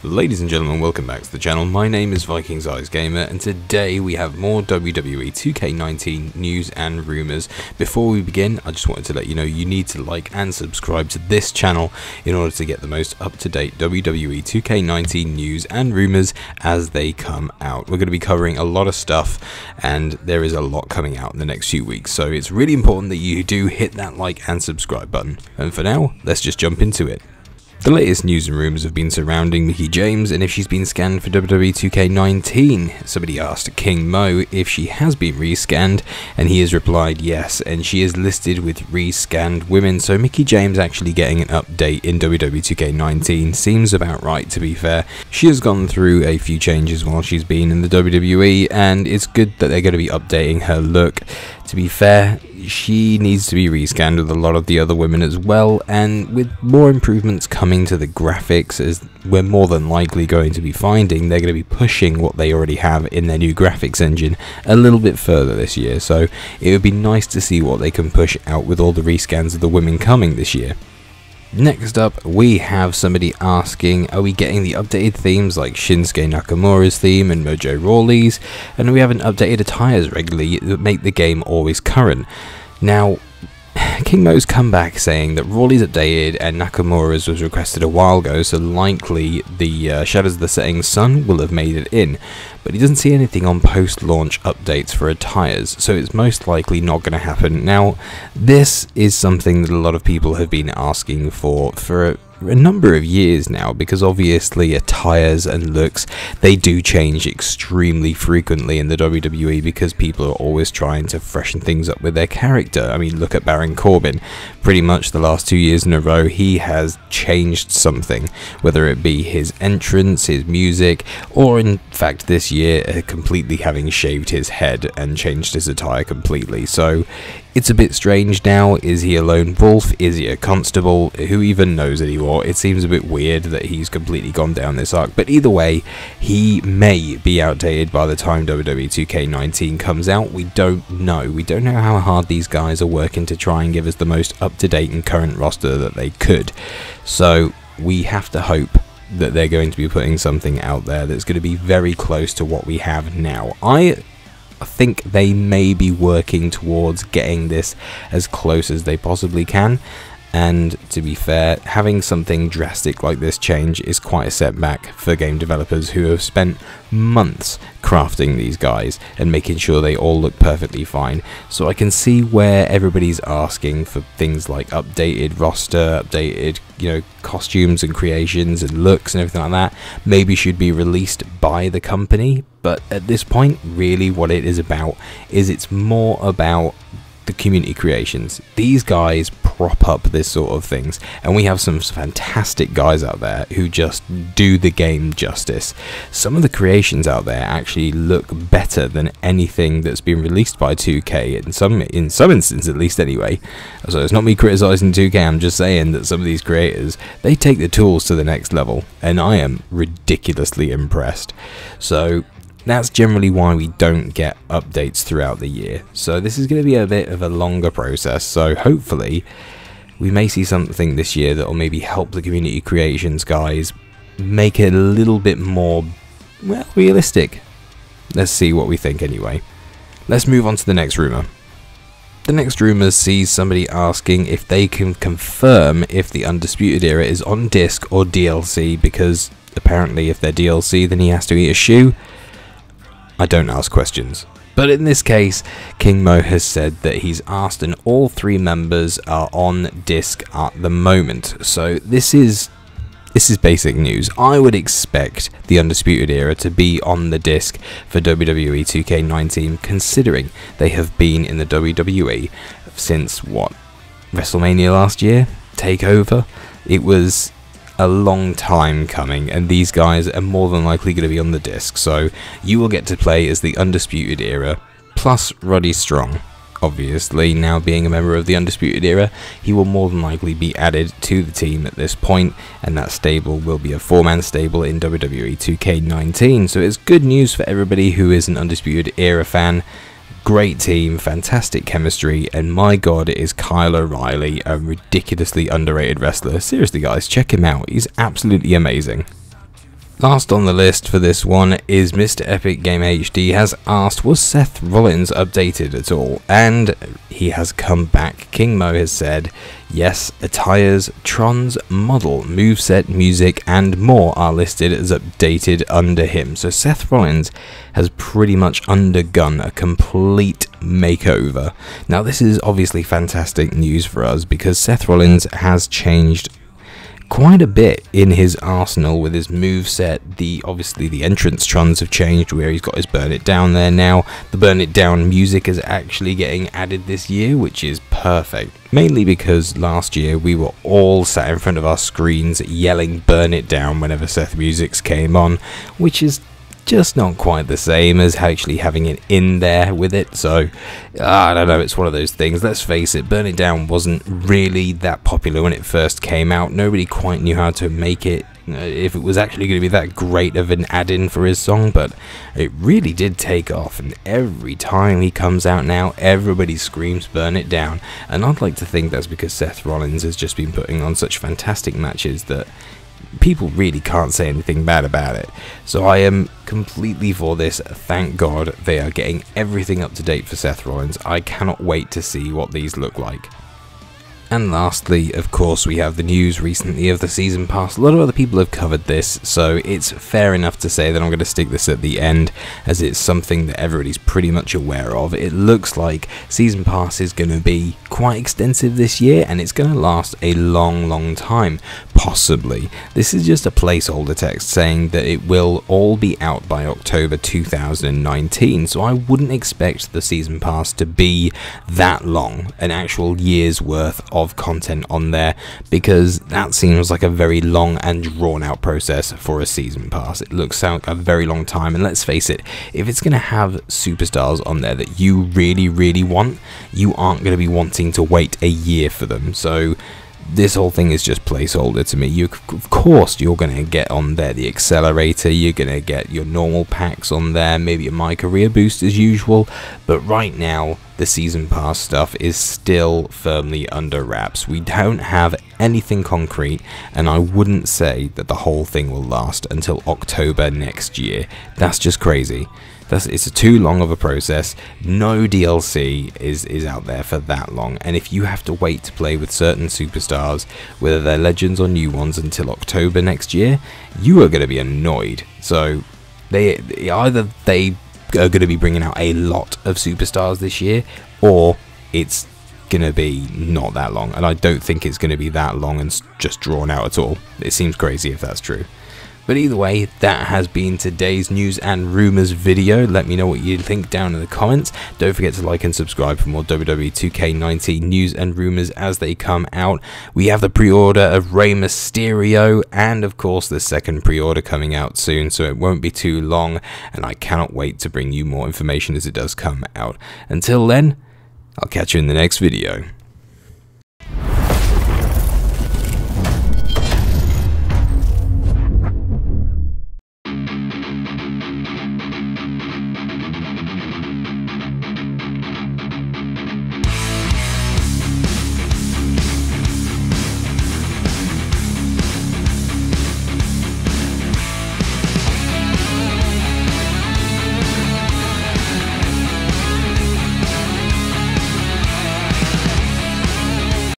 Ladies and gentlemen, welcome back to the channel. My name is VikingSizeGamer, and today we have more WWE 2K19 news and rumours. Before we begin, I just wanted to let you know you need to like and subscribe to this channel in order to get the most up-to-date WWE 2K19 news and rumours as they come out. We're going to be covering a lot of stuff, and there is a lot coming out in the next few weeks, so it's really important that you do hit that like and subscribe button. And for now, let's just jump into it. The latest news and rumours have been surrounding Mickie James and if she's been scanned for WWE 2K19. Somebody asked King Mo if she has been rescanned, and he has replied yes, and she is listed with rescanned women, so Mickie James actually getting an update in WWE 2K19 seems about right, to be fair. She has gone through a few changes while she's been in the WWE, and it's good that they're going to be updating her look. To be fair, she needs to be rescanned with a lot of the other women as well, and with more improvements coming to the graphics, as we're more than likely going to be finding, they're going to be pushing what they already have in their new graphics engine a little bit further this year, so it would be nice to see what they can push out with all the rescans of the women coming this year. Next up, we have somebody asking, are we getting the updated themes like Shinsuke Nakamura's theme and Mojo Rawley's, and do we have an updated attires regularly that make the game always current? Now, King Mo's come back saying that Rawley's updated and Nakamura's was requested a while ago, so likely the Shadows of the Setting Sun will have made it in, but he doesn't see anything on post-launch updates for attires, so it's most likely not going to happen. Now, this is something that a lot of people have been asking for a number of years now, because obviously attires and looks, they do change extremely frequently in the WWE because people are always trying to freshen things up with their character. I mean, look at Baron Corbin. Pretty much the last 2 years in a row he has changed something, whether it be his entrance, his music, or in fact this year completely having shaved his head and changed his attire completely. So it's a bit strange now. Is he a lone wolf? Is he a constable? Who even knows anymore? It seems a bit weird that he's completely gone down this arc, but either way, he may be outdated by the time WWE 2K19 comes out. We don't know. We don't know how hard these guys are working to try and give us the most up-to-date and current roster that they could. So we have to hope that they're going to be putting something out there that's going to be very close to what we have now. I think they may be working towards getting this as close as they possibly can, and to be fair, having something drastic like this change is quite a setback for game developers who have spent months crafting these guys and making sure they all look perfectly fine. So I can see where everybody's asking for things like updated roster, updated, costumes and creations and looks and everything like that. Maybe should be released by the company, but at this point, really what it is about is it's more about the community creations. These guys prop up this sort of things, and we have some fantastic guys out there who just do the game justice. Some of the creations out there actually look better than anything that's been released by 2K in some instances, at least anyway. So it's not me criticizing 2K, I'm just saying that some of these creators, they take the tools to the next level, and I am ridiculously impressed. So that's generally why we don't get updates throughout the year. So this is going to be a bit of a longer process, so hopefully we may see something this year that will maybe help the community creations guys make it a little bit more, well, realistic. Let's see what we think anyway. Let's move on to the next rumour. The next rumour sees somebody asking if they can confirm if the Undisputed Era is on disc or DLC, because apparently if they're DLC then he has to eat a shoe. I don't ask questions. But in this case, King Mo has said that he's asked and all 3 members are on disc at the moment. So this is basic news. I would expect the Undisputed Era to be on the disc for WWE 2K19, considering they have been in the WWE since, what, WrestleMania last year? TakeOver? It was a long time coming, and these guys are more than likely going to be on the disc, so you will get to play as the Undisputed Era, plus Roddy Strong. Obviously, now being a member of the Undisputed Era, he will more than likely be added to the team at this point, and that stable will be a 4-man stable in WWE 2K19, so it's good news for everybody who is an Undisputed Era fan. Great team, fantastic chemistry, and my god, is Kyle O'Reilly a ridiculously underrated wrestler. Seriously guys, check him out, he's absolutely amazing. Last on the list for this one is Mr. Epic Game HD has asked, was Seth Rollins updated at all? And he has come back. King Mo has said, yes, attires, trons, model, moveset, music, and more are listed as updated under him. So Seth Rollins has pretty much undergone a complete makeover. Now this is obviously fantastic news for us because Seth Rollins has changed quite a bit in his arsenal with his moveset. Obviously the entrance trons have changed, where he's got his Burn It Down there now. The Burn It Down music is actually getting added this year, which is perfect. Mainly because last year we were all sat in front of our screens yelling Burn It Down whenever Seth Musics came on, which is just not quite the same as actually having it in there with it. So I don't know, it's one of those things. Let's face it, Burn It Down wasn't really that popular when it first came out. Nobody quite knew how to make it, if it was actually going to be that great of an add-in for his song, but it really did take off, and every time he comes out now, everybody screams Burn It Down. And I'd like to think that's because Seth Rollins has just been putting on such fantastic matches that people really can't say anything bad about it. So I am completely for this. Thank God they are getting everything up to date for Seth Rollins. I cannot wait to see what these look like. And lastly, of course, we have the news recently of the Season Pass. A lot of other people have covered this, so it's fair enough to say that I'm going to stick this at the end, as it's something that everybody's pretty much aware of. It looks like Season Pass is going to be quite extensive this year, and it's going to last a long time, possibly. This is just a placeholder text saying that it will all be out by October 2019, so I wouldn't expect the Season Pass to be that long, an actual year's worth of content on there, because that seems like a very long and drawn out process for a Season Pass. It looks like a very long time, and let's face it, if it's going to have superstars on there that you really want, you aren't going to be wanting to wait a year for them. So this whole thing is just placeholder to me. Of course you're going to get on there the accelerator, you're going to get your normal packs on there, maybe a My Career boost as usual, but right now the Season Pass stuff is still firmly under wraps. We don't have anything concrete, and I wouldn't say that the whole thing will last until October next year. That's just crazy. It's too long of a process. No DLC is out there for that long, and if you have to wait to play with certain superstars, whether they're legends or new ones, until October next year, you are going to be annoyed. So either they are going to be bringing out a lot of superstars this year, or it's going to be not that long, and I don't think it's going to be that long and just drawn out at all. It seems crazy if that's true. But either way, that has been today's news and rumours video. Let me know what you think down in the comments. Don't forget to like and subscribe for more WWE 2K19 news and rumours as they come out. We have the pre-order of Rey Mysterio, and of course the second pre-order coming out soon, so it won't be too long, and I cannot wait to bring you more information as it does come out. Until then, I'll catch you in the next video.